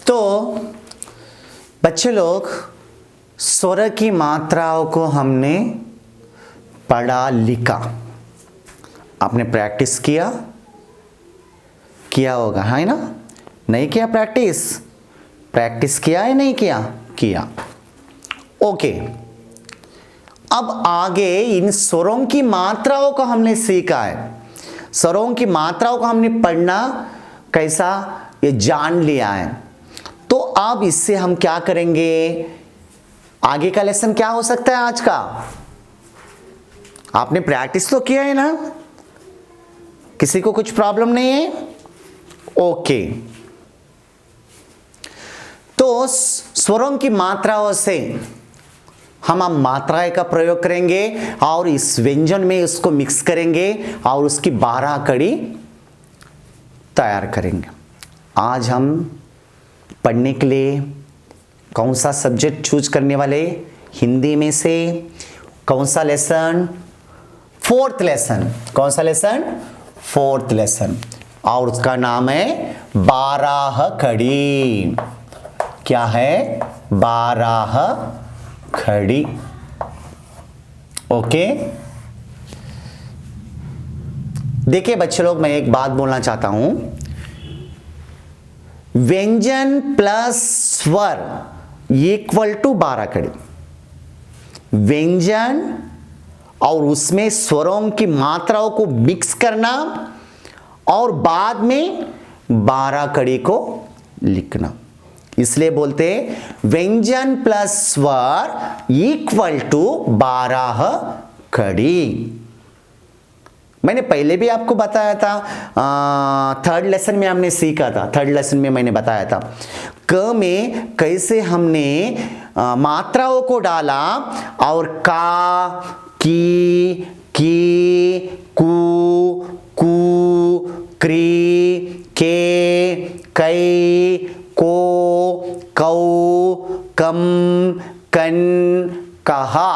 तो बच्चे लोग स्वर की मात्राओं को हमने पढ़ा लिखा, आपने प्रैक्टिस किया होगा, है ना? नहीं किया प्रैक्टिस किया है, नहीं किया। ओके, अब आगे इन स्वरों की मात्राओं को हमने सीखा है, स्वरों की मात्राओं को हमने पढ़ना कैसा ये जान लिया है। तो अब इससे हम क्या करेंगे, आगे का लेसन क्या हो सकता है आज का? आपने प्रैक्टिस तो किया है ना? किसी को कुछ प्रॉब्लम नहीं है? ओके, तो स्वरों की मात्राओं से हम मात्राएं का प्रयोग करेंगे और इस व्यंजन में उसको मिक्स करेंगे और उसकी 12 कड़ी तैयार करेंगे। आज हम पढ़ने के लिए कौन सा सब्जेक्ट चूज करने वाले? हिंदी में से कौन सा लेसन? 4th lesson. कौन सा लेसन? 4th लेसन, और उसका नाम है 12 कड़ी। क्या है? 12 खड़ी। ओके, देखिए बच्चे लोग, मैं एक बात बोलना चाहता हूं, व्यंजन प्लस स्वर इक्वल टू 12 कड़ी। व्यंजन और उसमें स्वरों की मात्राओं को मिक्स करना और बाद में 12 कड़ी को लिखना, इसलिए बोलते हैं व्यंजन प्लस स्वर इक्वल टू 12 कड़ी। मैंने पहले भी आपको बताया था, 3rd लेसन में हमने सीखा था, 3rd लेसन में मैंने बताया था क में कैसे हमने मात्राओं को डाला और का, की, कु, क्री, के, कै, को, कौ, कम, कन, कहा,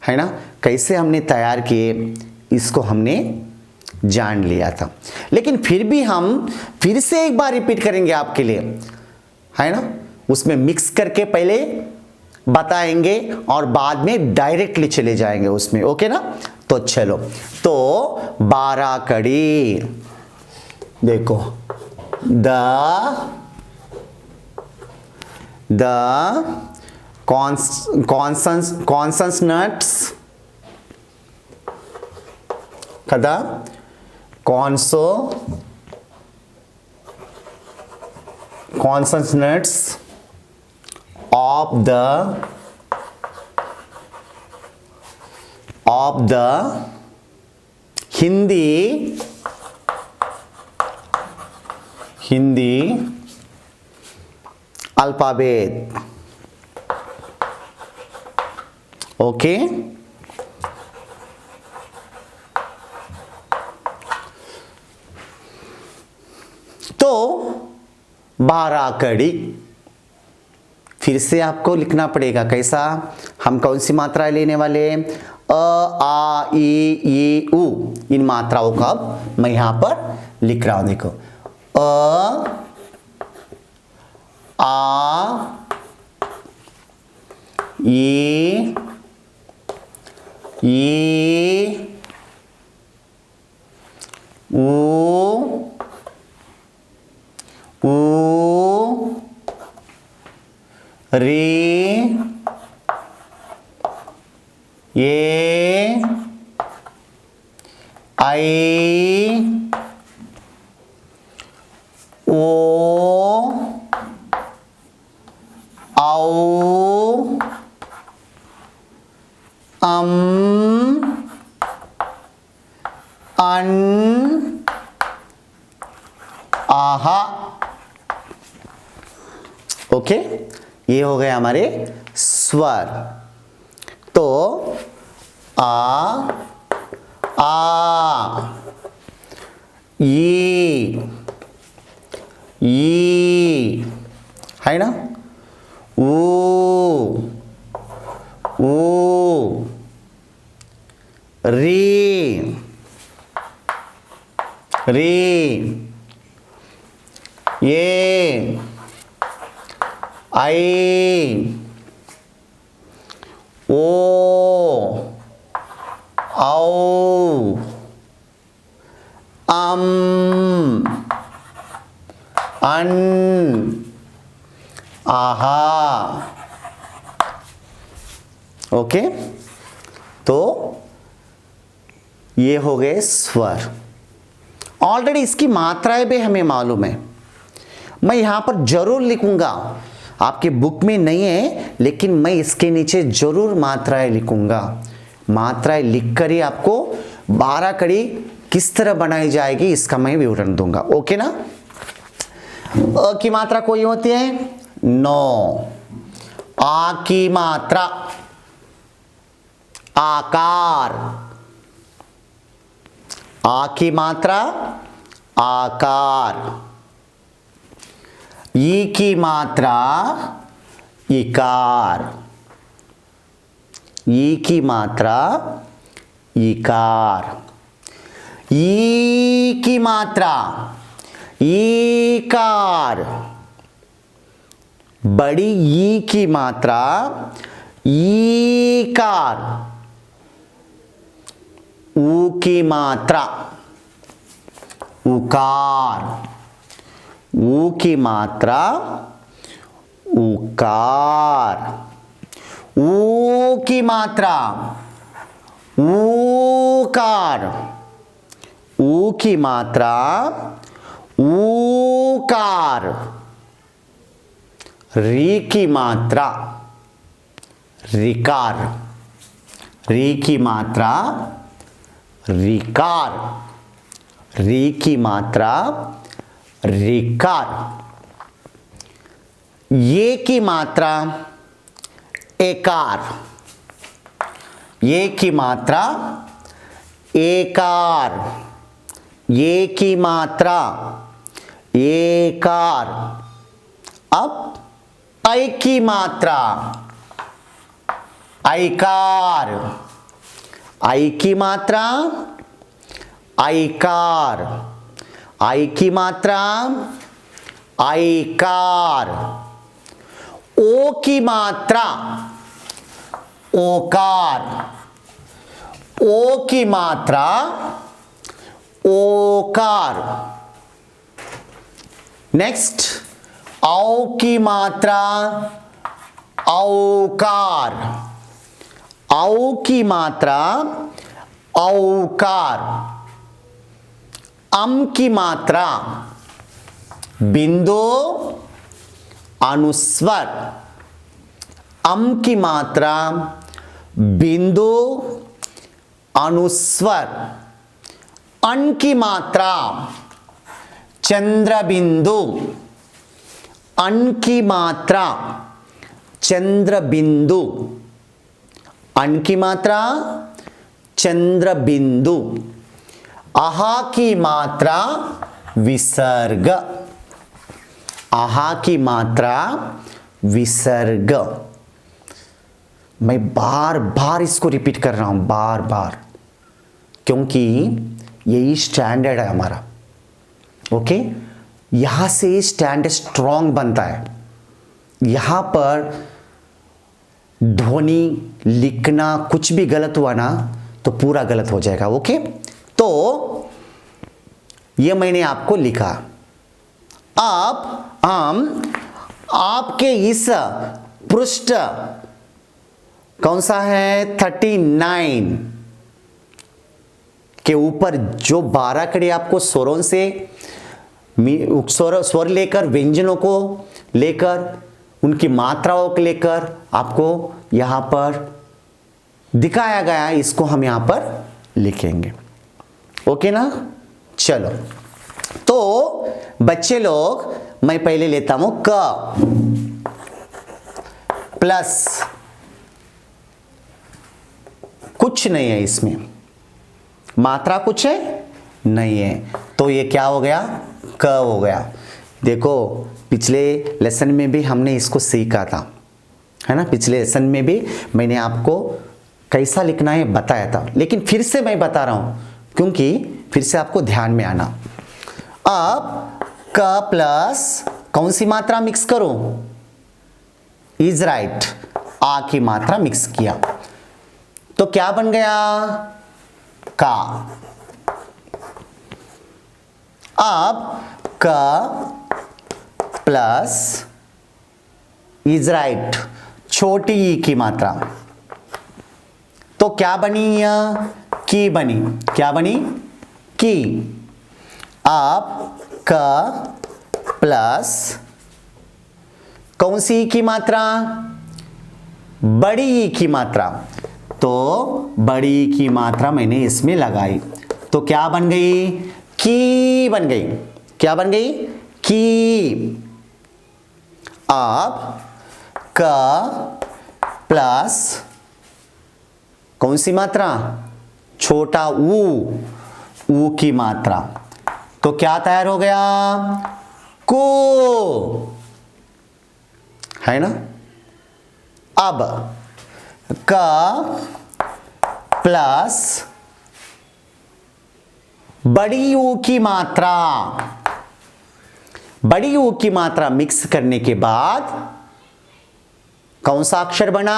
है ना? कैसे हमने तैयार किए इसको हमने जान लिया था, लेकिन फिर भी हम फिर से एक बार रिपीट करेंगे आपके लिए, है ना? उसमें मिक्स करके पहले बताएंगे और बाद में डायरेक्टली चले जाएंगे उसमें। ओके ना? तो चलो, तो 12 कड़ी देखो, the consonants kada consonants of the Hindi alphabet। Okay, तो 12 कड़ी फिर से आपको लिखना पड़ेगा। कैसा? हम कौन सी मात्रा लेने वाले? अ, आ, ई, उ, इन मात्राओं का अब मैं यहां पर लिख रहा हूं। देखो, अ, आ, ई, ऊ, री, ए, आई, ओ, औ, अन, आहा। ओके, ये हो गए हमारे स्वर। तो आ, ई, है ना? ऊ, री, ये, आई, ओ, औ, अन, आहा। ओके, तो ये हो गए स्वर। ऑलरेडी इसकी मात्राएं भी हमें मालूम है। मैं यहां पर जरूर लिखूंगा, आपके बुक में नहीं है लेकिन मैं इसके नीचे जरूर मात्राएं लिखूंगा। मात्राएं लिखकर ही आपको 12 कड़ी किस तरह बनाई जाएगी इसका मैं विवरण दूंगा। ओके ना। अ की मात्रा कोई होती है 9। आ की मात्रा आकार। आ की मात्रा आकार। ई की मात्रा इकार। ई की मात्रा इकार। ई की मात्रा ईकार। बड़ी ई की मात्रा ईकार। ऊ की मात्रा उकार। ऊ की मात्रा उकार। ऊ की मात्रा ऊकार। ऊ की मात्रा ऊकार। री की मात्रा रिकार। री की मात्रा रिकार। री की मात्रा रिकार। ये की मात्रा एकार। ये की मात्रा एकार। ये की मात्रा एकार। अब ऐ की मात्रा ऐकार। ऐ की मात्रा ऐकार। ऐ की मात्रा ऐकार। ओ की मात्रा ओकार। ओ की मात्रा ओकार। नेक्स्ट औ की मात्रा औकार। औ की मात्रा औकार। अम की मात्रा बिंदु अनुस्वर। अम की मात्रा बिंदु अनुस्वर। अन की मात्रा चंद्र बिंदु। अन की मात्रा चंद्र बिंदु। अन की मात्रा चंद्र बिंदु। आहा की मात्रा विसर्ग। आहा की मात्रा विसर्ग। मैं बार बार इसको रिपीट कर रहा हूं, बार बार, क्योंकि यही स्टैंडर्ड है हमारा। ओके, यहां से स्टैंडर्ड स्ट्रांग बनता है। यहां पर ध्वनि लिखना कुछ भी गलत हुआ ना तो पूरा गलत हो जाएगा। ओके, तो ये मैंने आपको लिखा। अब हम आपके इस पृष्ठ कौन सा है 39 के ऊपर जो 12 कड़ी आपको स्वरों से स्वर लेकर व्यंजनों को लेकर उनकी मात्राओं को लेकर आपको यहां पर दिखाया गया है, इसको हम यहां पर लिखेंगे। ओके ना। चलो, तो बच्चे लोग मैं पहले लेता हूं क प्लस, कुछ नहीं है इसमें, मात्रा कुछ है नहीं है, तो ये क्या हो गया क हो गया। देखो पिछले लेसन में भी हमने इसको सीखा था, है ना। पिछले लेसन में भी मैंने आपको कैसा लिखना है बताया था, लेकिन फिर से मैं बता रहा हूं क्योंकि फिर से आपको ध्यान में आना। अब क प्लस कौन सी मात्रा मिक्स करो, इज राइट, आ की मात्रा मिक्स किया तो क्या बन गया, का। अब क प्लस इज राइट, छोटी ई की मात्रा, तो क्या बनी, की बनी, क्या बनी, की। अब क प्लस कौन सी ई की मात्रा, बड़ी ई की मात्रा, तो बड़ी ई की मात्रा मैंने इसमें लगाई तो क्या बन गई, की बन गई, क्या बन गई, की। अब क प्लस कौन सी मात्रा, छोटा ऊ की मात्रा, तो क्या तैयार हो गया, को, है ना। अब क प्लस बड़ी ऊ की मात्रा, बड़ी ऊ की मात्रा मिक्स करने के बाद कौन सा अक्षर बना,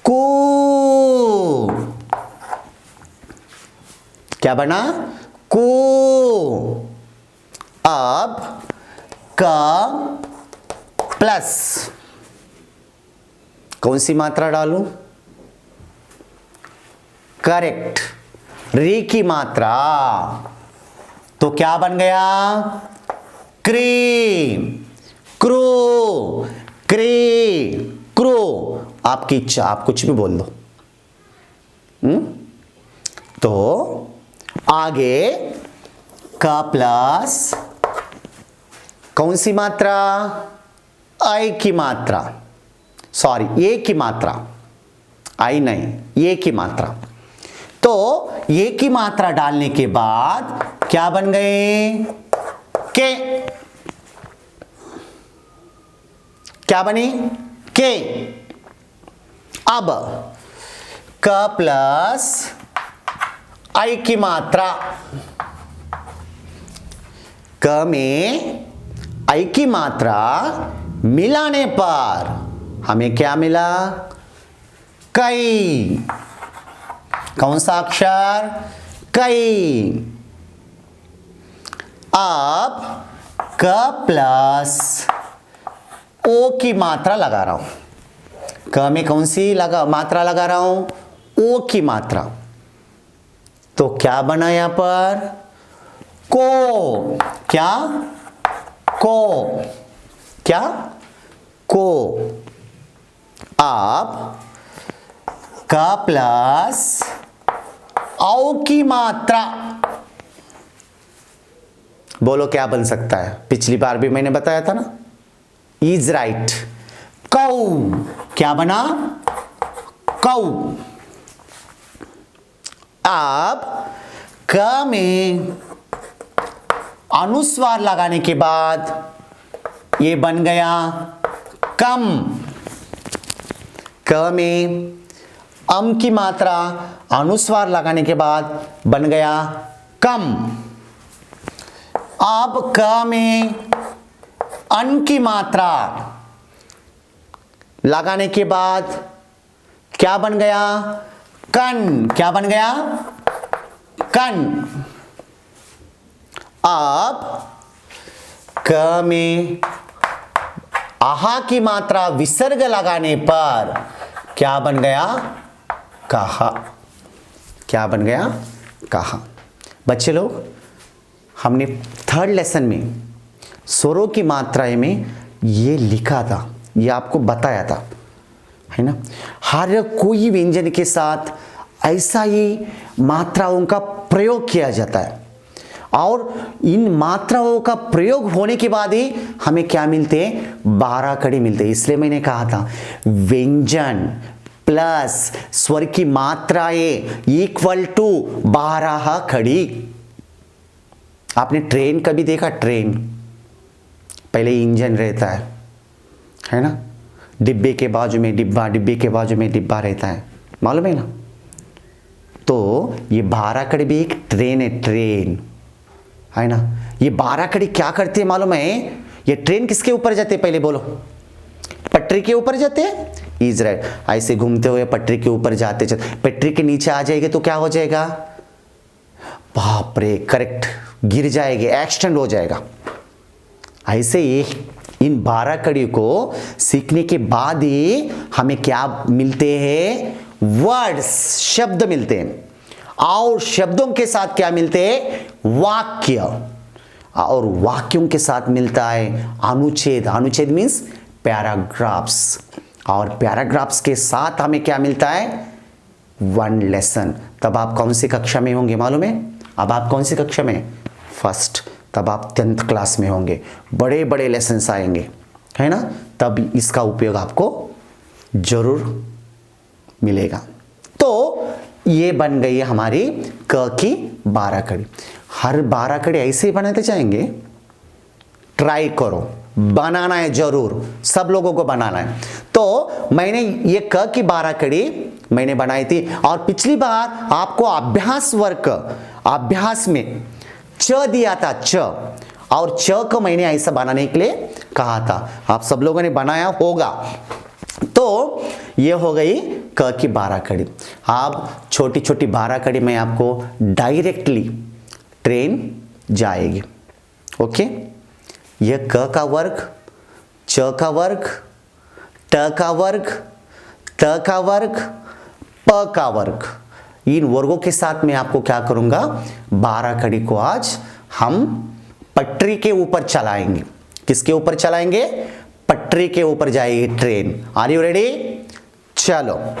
को, क्या बना, को। अब क प्लस कौन सी मात्रा डालूं, करेक्ट, री की मात्रा, तो क्या बन गया, क्री, क्रो, क्री, क्रो। आपकी इच्छा, आप कुछ भी बोल दो। तो आगे का प्लस कौन सी मात्रा, आई की मात्रा, सॉरी ए की मात्रा, आई नहीं, ए की मात्रा, तो ए की मात्रा डालने के बाद क्या बन गए, के, क्या बनी, के। अब क प्लस आई की मात्रा, क में आई की मात्रा मिलाने पर हमें क्या मिला, कई, कौन सा अक्षर, कई। अब क प्लस ओ की मात्रा लगा रहा हूं, क में कौन सी मात्रा लगा रहा हूं, ओ की मात्रा, तो क्या बना यहां पर, को, क्या, को, क्या, को। अब का प्लस औ की मात्रा, बोलो क्या बन सकता है, पिछली बार भी मैंने बताया था ना, इज राइट, कौ, क्या बना, कौ। अब क में अनुस्वार लगाने के बाद ये बन गया कम, क में अम की मात्रा अनुस्वार लगाने के बाद बन गया कम। अब क में अन की मात्रा लगाने के बाद क्या बन गया, कन, क्या बन गया, कन। अब क में आहा की मात्रा विसर्ग लगाने पर क्या बन गया, कहा, क्या बन गया, कहा। बच्चे लोग, हमने थर्ड लेसन में स्वरों की मात्राएं में ये लिखा था, ये आपको बताया था, है ना। हर कोई व्यंजन के साथ ऐसा ही मात्राओं का प्रयोग किया जाता है और इन मात्राओं का प्रयोग होने के बाद ही हमें क्या मिलते हैं, 12 कड़ी मिलते हैं। इसलिए मैंने कहा था व्यंजन प्लस स्वर की मात्राएं इक्वल टू 12 कड़ी। आपने ट्रेन कभी देखा, ट्रेन पहले इंजन रहता है ना, डिब्बे के बाजू में डिब्बा, डिब्बे के बाजू में डिब्बा रहता है, मालूम है ना। तो ये 12 कड़ी भी एक ट्रेन है, ट्रेन, है ना। ये 12 कड़ी क्या करती है मालूम है? ये ट्रेन किसके ऊपर जाते पहले बोलो? पटरी के ऊपर जाते हैं। इजराइल ऐसे घूमते हुए पटरी के ऊपर जाते जाते पटरी के नीचे आ जाएंगे तो क्या हो जाएगा? बाप रे, करेक्ट, गिर जाएंगे, एक्सटेंड हो जाएगा। ऐसे ही इन 12 कड़ी को सीखने के बाद ही हमें क्या मिलते हैं? वर्ड्स, शब्द मिलते हैं। और शब्दों के साथ क्या मिलते हैं? वाक्य। और वाक्यों के साथ मिलता है अनुच्छेद। अनुच्छेद मीन्स पैराग्राफ्स। और पैराग्राफ्स के साथ हमें क्या मिलता है? One lesson. तब आप कौन सी कक्षा में होंगे मालूम है? अब आप कौन सी कक्षा में? फर्स्ट। तब आप 10th क्लास में होंगे, बड़े बड़े लेसन्स आएंगे, है ना। तब इसका उपयोग आपको जरूर मिलेगा। तो ये बन गई है हमारी क की 12 कड़ी। हर 12 कड़ी ऐसे ही बनाते जाएंगे। ट्राई करो, बनाना है जरूर, सब लोगों को बनाना है। तो मैंने ये क की 12 कड़ी मैंने बनाई थी। और पिछली बार आपको अभ्यास वर्ग, अभ्यास में च दिया था, च, और च को मैंने ऐसा बनाने के लिए कहा था। आप सब लोगों ने बनाया होगा। तो ये हो गई क की 12 कड़ी। अब छोटी छोटी 12 कड़ी में आपको डायरेक्टली ट्रेन जाएगी। ओके, यह क का वर्ग, च का वर्ग, ट का वर्ग, त का वर्ग, प का वर्ग, इन वर्गों के साथ मैं आपको क्या करूंगा? 12 कड़ी को आज हम पटरी के ऊपर चलाएंगे। किसके ऊपर चलाएंगे? पटरी के ऊपर जाएगी ट्रेन। Are you ready? चलो।